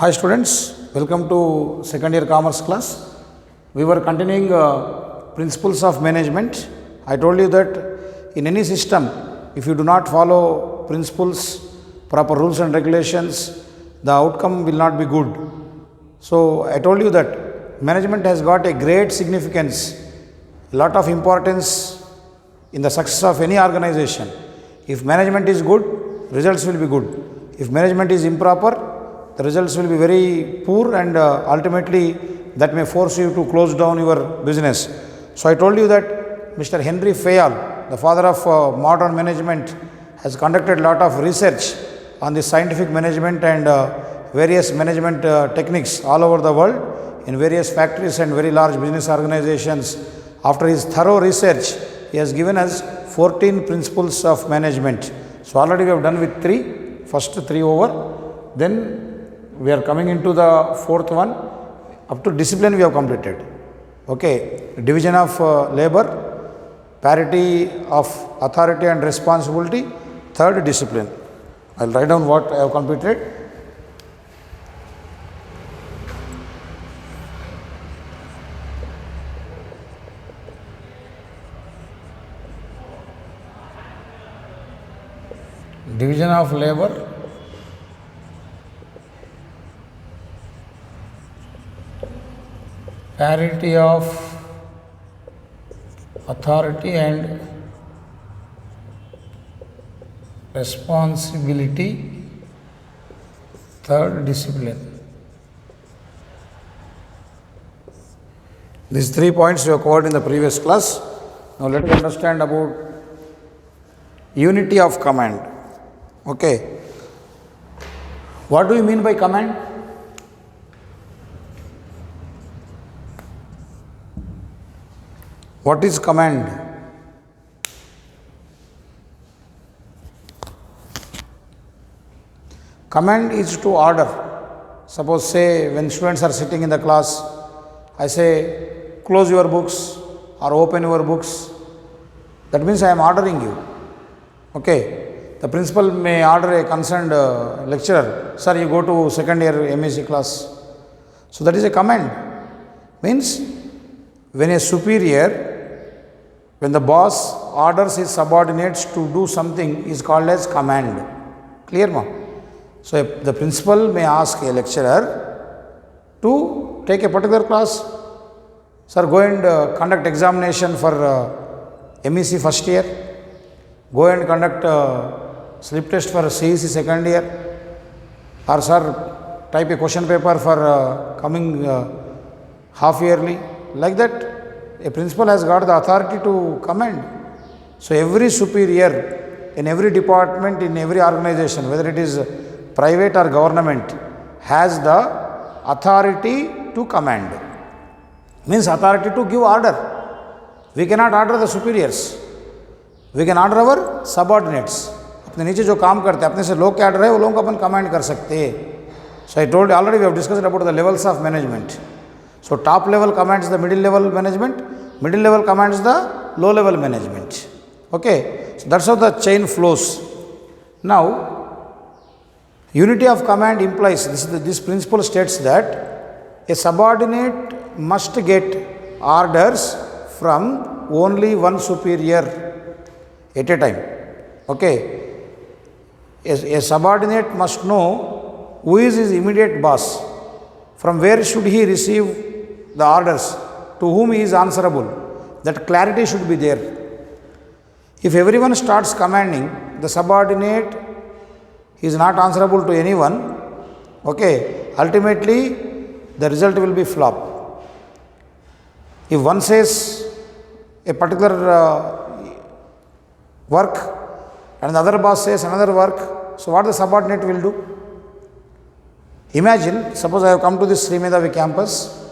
Hi students, welcome to second year commerce class. We were continuing principles of management. I told you that in any system, if you do not follow principles, proper rules and regulations, the outcome will not be good. So I told you that management has got a great significance, a lot of importance in the success of any organization. If management is good, results will be good. If management is improper, the results will be very poor and ultimately that may force you to close down your business. So I told you that Mr. Henry Fayol, the father of modern management, has conducted a lot of research on the scientific management and various management techniques all over the world in various factories and very large business organizations. After his thorough research, he has given us 14 principles of management. So already we have done with 3, first 3 over, then we are coming into the fourth one. Up to discipline we have completed. Okay, division of labor, parity of authority and responsibility, third discipline. I will write down what I have completed. Division of labor, parity of authority and responsibility, third discipline. These 3 points we have covered in the previous class. Now let us understand about unity of command. Okay. What do you mean by command? What is command? Command is to order. Suppose say when students are sitting in the class, I say close your books or open your books. That means I am ordering you. Okay. The principal may order a concerned lecturer, sir, you go to second year MSc class. So that is a command. Means when a superior, when the boss orders his subordinates to do something is called as command. Clear ma? So the principal may ask a lecturer to take a particular class. Sir, go and conduct examination for MEC first year. Go and conduct slip test for CEC second year. Or sir, type a question paper for coming half yearly. Like that. A principal has got the authority to command. So every superior in every department, in every organization, whether it is private or government, has the authority to command. Means authority to give order. We cannot order the superiors. We can order our subordinates. अपने नीचे जो काम करते हैं, अपने से लोग क्या order है, वो लोगों को अपन command कर सकते हैं. So I told you already, we have discussed about the levels of management. So top level commands the middle level management, middle level commands the low level management. Okay, so that's how the chain flows. Now, unity of command implies, this principle states that a subordinate must get orders from only one superior at a time. Okay, a subordinate must know who is his immediate boss, from where should he receive the orders, to whom he is answerable. That clarity should be there. If everyone starts commanding, the subordinate is not answerable to anyone. Okay, ultimately the result will be flop. If one says a particular work and the other boss says another work, so what the subordinate will do? Imagine, suppose I have come to this Sri Medhavi campus.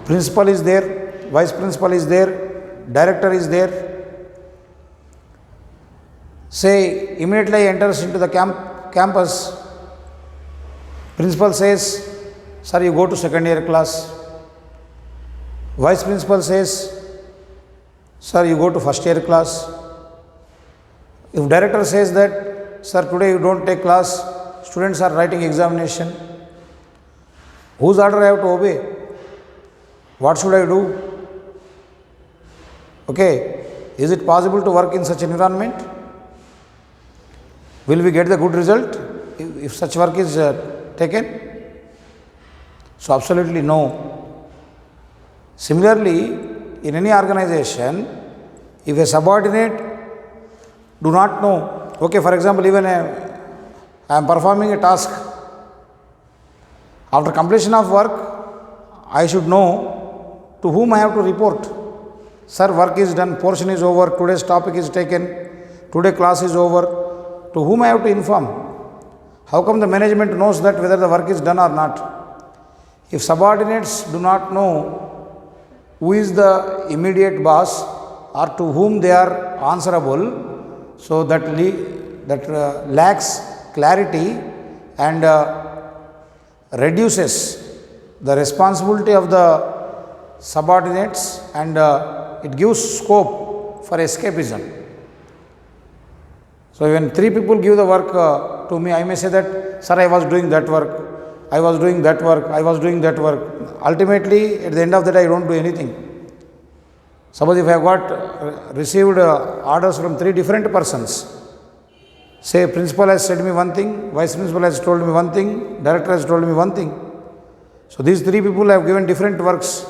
Principal is there, vice principal is there, director is there. Say immediately enters into the campus. Principal says, sir, you go to second year class. Vice principal says, sir, you go to first year class. If director says that, sir, today you don't take class, students are writing examination. Whose order I have to obey? What should I do? Okay, is it possible to work in such environment? Will we get the good result if such work is taken? So absolutely no. Similarly, in any organization, if a subordinate do not know, okay, for example, even I am performing a task. After completion of work, I should know to whom I have to report. Sir, work is done, portion is over, today's topic is taken, today class is over. To whom I have to inform? How come the management knows that whether the work is done or not? If subordinates do not know who is the immediate boss or to whom they are answerable, so that lacks clarity and reduces the responsibility of the subordinates and it gives scope for escapism. So when three people give the work to me, I may say that, sir, I was doing that work, I was doing that work, I was doing that work. Ultimately, at the end of the day, I don't do anything. Suppose if I have got received orders from three different persons, say principal has said me one thing, vice principal has told me one thing, director has told me one thing. So these three people have given different works.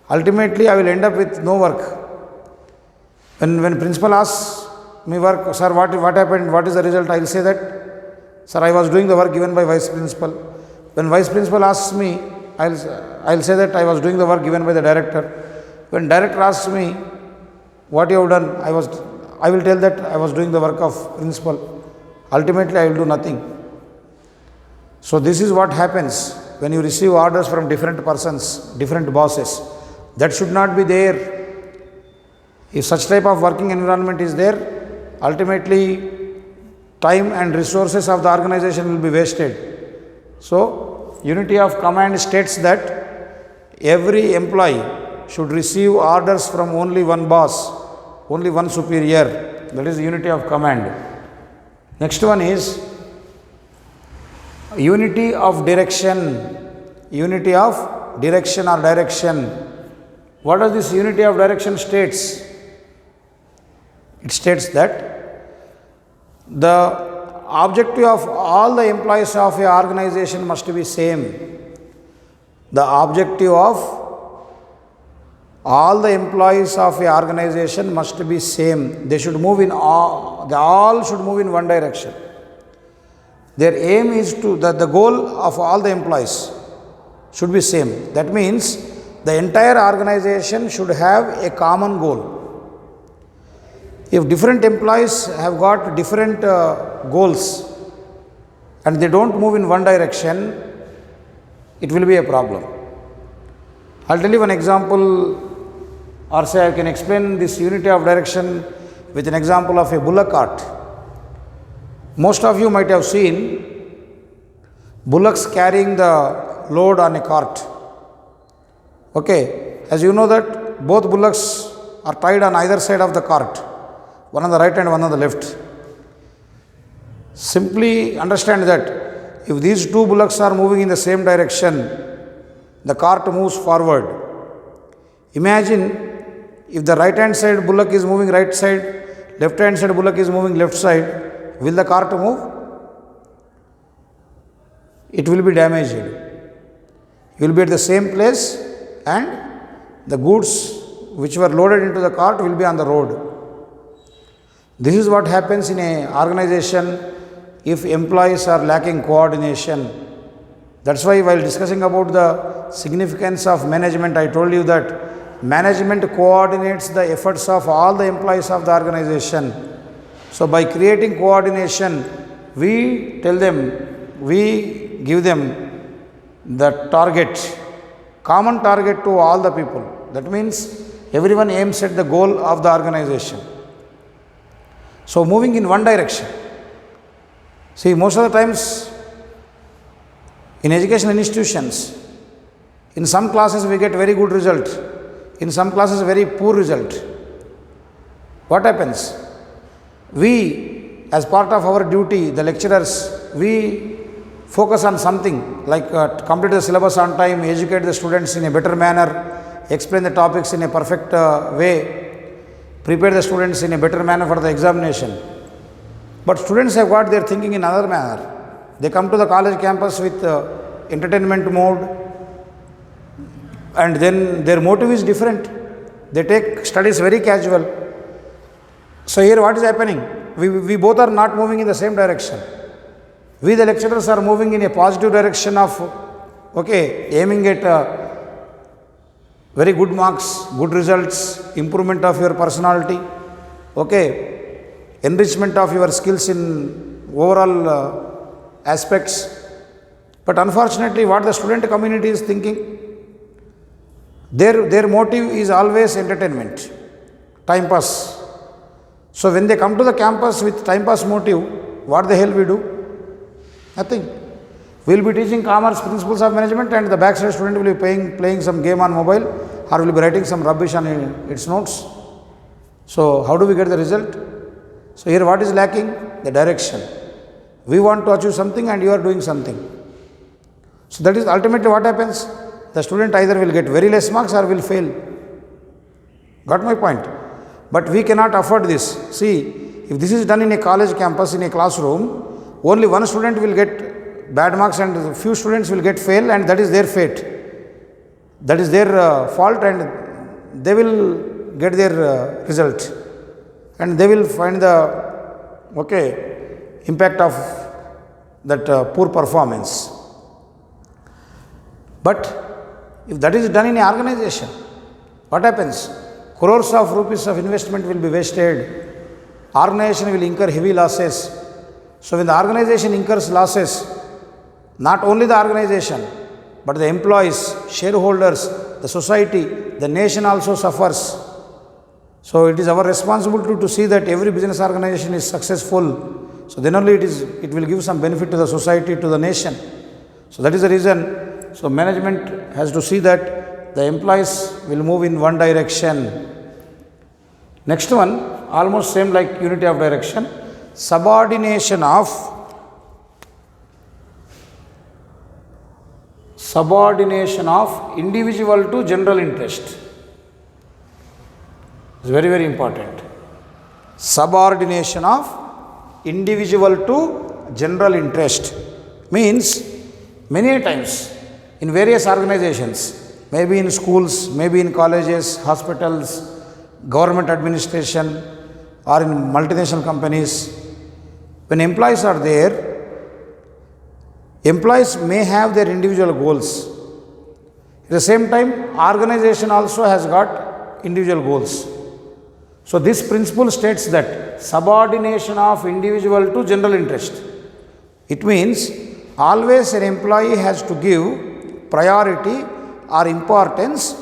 Ultimately, I will end up with no work. When principal asks me work, sir, what happened, what is the result, I will say that, sir, I was doing the work given by vice principal. When vice principal asks me, I will say that I was doing the work given by the director. When director asks me, what you have done, I will tell that I was doing the work of principal. Ultimately, I will do nothing. So this is what happens when you receive orders from different persons, different bosses. That should not be there. If such type of working environment is there, ultimately time and resources of the organization will be wasted. So unity of command states that every employee should receive orders from only one boss, only one superior. That is unity of command. Next one is unity of direction. Unity of direction or direction. What does this unity of direction states? It states that the objective of all the employees of a organization must be same. The objective of all the employees of a organization must be same. They should move in all, they all should move in one direction. Their aim is to, the goal of all the employees should be same. That means the entire organization should have a common goal. If different employees have got different goals and they don't move in one direction, it will be a problem. I'll tell you one example, or say I can explain this unity of direction with an example of a bullock cart. Most of you might have seen bullocks carrying the load on a cart. Okay, as you know that both bullocks are tied on either side of the cart, one on the right and one on the left. Simply understand that if these two bullocks are moving in the same direction, the cart moves forward. Imagine if the right hand side bullock is moving right side, left hand side bullock is moving left side, will the cart move? It will be damaged. You will be at the same place and the goods which were loaded into the cart will be on the road. This is what happens in an organization if employees are lacking coordination. That's why while discussing about the significance of management, I told you that management coordinates the efforts of all the employees of the organization. So by creating coordination, we tell them, we give them the target, common target to all the people. That means everyone aims at the goal of the organization. So moving in one direction. See, most of the times in education institutions, in some classes we get very good result, in some classes very poor result. What happens? We, as part of our duty, the lecturers, we focus on something like complete the syllabus on time, educate the students in a better manner, explain the topics in a perfect way, prepare the students in a better manner for the examination. But students have got their thinking in another manner. They come to the college campus with entertainment mode, and then their motive is different. They take studies very casual. So here what is happening? We both are not moving in the same direction. We the lecturers are moving in a positive direction of aiming at very good marks, good results, improvement of your personality, enrichment of your skills in overall aspects. But unfortunately, what the student community is thinking, their motive is always entertainment, time pass. So when they come to the campus with time pass motive, what the hell we do? Nothing. We will be teaching commerce principles of management, and the backside student will be playing some game on mobile, or will be writing some rubbish on its notes. So how do we get the result? So here what is lacking? The direction. We want to achieve something and you are doing something. So that is ultimately what happens. The student either will get very less marks or will fail. Got my point? But we cannot afford this. See, if this is done in a college campus, in a classroom, only one student will get bad marks and few students will get fail, and that is their fate. That is their fault, and they will get their result. And they will find the impact of that poor performance. But if that is done in an organization, what happens? Crores of rupees of investment will be wasted. Organization will incur heavy losses. So when the organization incurs losses, not only the organization, but the employees, shareholders, the society, the nation also suffers. So it is our responsibility to see that every business organization is successful. So then only it will give some benefit to the society, to the nation. So that is the reason. So management has to see that the employees will move in one direction. Next one, almost same like unity of direction. Subordination of individual to general interest. It's very, very important. Subordination of individual to general interest means many times in various organizations, maybe in schools, maybe in colleges, hospitals, government administration, or in multinational companies, when employees are there, employees may have their individual goals. At the same time, organization also has got individual goals. So this principle states that subordination of individual to general interest. It means always an employee has to give priority or importance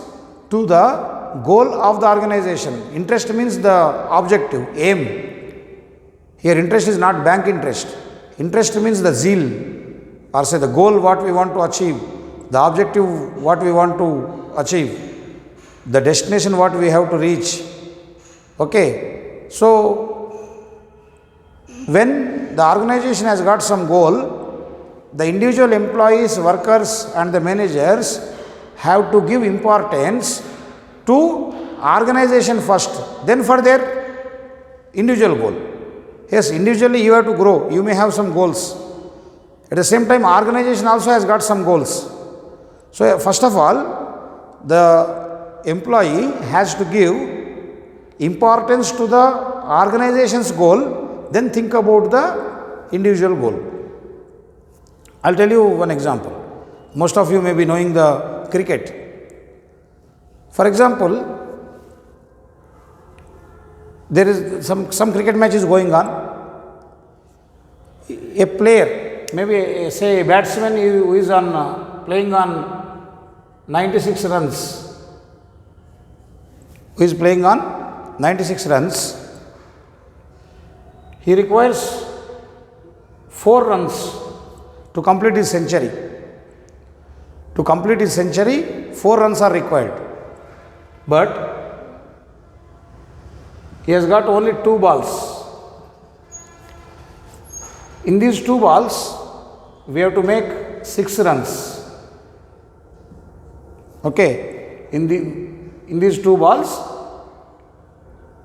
to the goal of the organization. Interest means the objective, aim. Here interest is not bank interest. Interest means the zeal, or say the goal what we want to achieve, the objective what we want to achieve, the destination what we have to reach. Okay. So when the organization has got some goal, the individual employees, workers and the managers have to give importance to organization first, then for their individual goal. Yes, individually you have to grow, you may have some goals. At the same time, organization also has got some goals. So first of all, the employee has to give importance to the organization's goal, then think about the individual goal. I'll tell you one example. Most of you may be knowing the cricket. For example, there is some cricket match is going on. A player, maybe say a batsman who is on playing on 96 runs, who is playing on 96 runs, he requires 4 runs to complete his century. To complete his century, 4 runs are required. But he has got only 2 balls. In these 2 balls, we have to make 6 runs. Okay, in these 2 balls,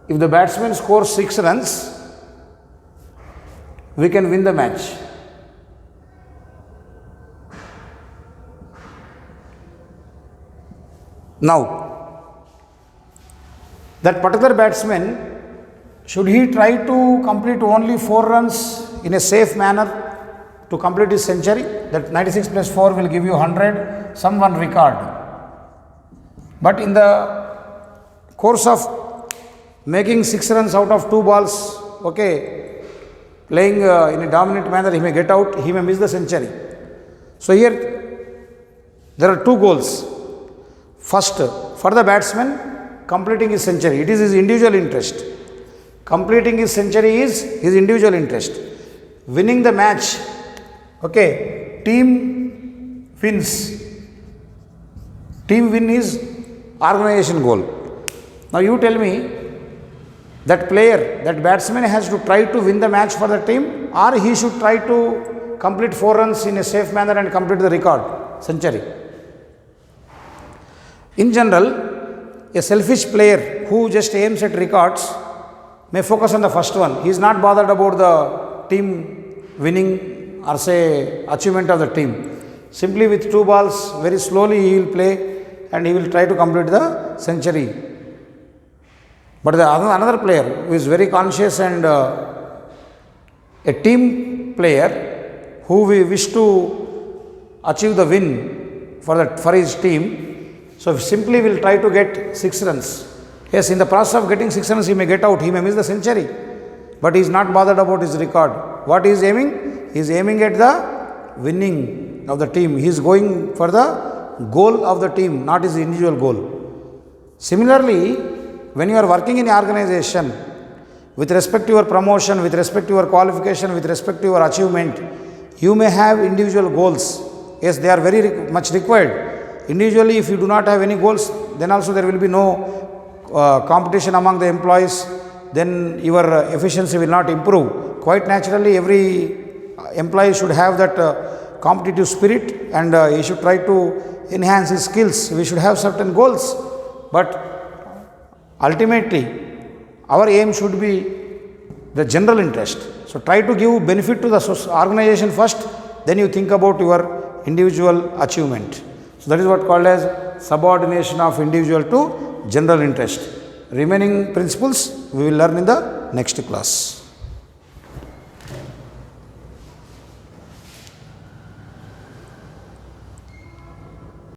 if the batsman scores 6 runs, we can win the match. Now, that particular batsman, should he try to complete only 4 runs in a safe manner to complete his century? That 96 plus 4 will give you 100, some one record. But in the course of making 6 runs out of 2 balls, okay, playing in a dominant manner, he may get out, he may miss the century. So here there are 2 goals. First, for the batsman, completing his century. It is his individual interest. Completing his century is his individual interest. Winning the match, okay, team wins. Team win is organization goal. Now you tell me, that player, that batsman has to try to win the match for the team, or he should try to complete 4 runs in a safe manner and complete the record, century. In general, a selfish player who just aims at records may focus on the first one. He is not bothered about the team winning or say achievement of the team. Simply with 2 balls, very slowly he will play and he will try to complete the century. But another player who is very conscious and a team player who we wish to achieve the win for his team, so simply will try to get 6 runs. Yes, in the process of getting 6 runs, he may get out, he may miss the century, but he is not bothered about his record. What he is aiming? He is aiming at the winning of the team. He is going for the goal of the team, not his individual goal. Similarly, when you are working in an organization, with respect to your promotion, with respect to your qualification, with respect to your achievement, you may have individual goals. Yes, they are very much required. Individually, if you do not have any goals, then also there will be no competition among the employees, then your efficiency will not improve. Quite naturally, every employee should have that competitive spirit and he should try to enhance his skills. We should have certain goals, but ultimately, our aim should be the general interest. So, try to give benefit to the organization first, then you think about your individual achievement. So, that is what called as subordination of individual to general interest. Remaining principles we will learn in the next class.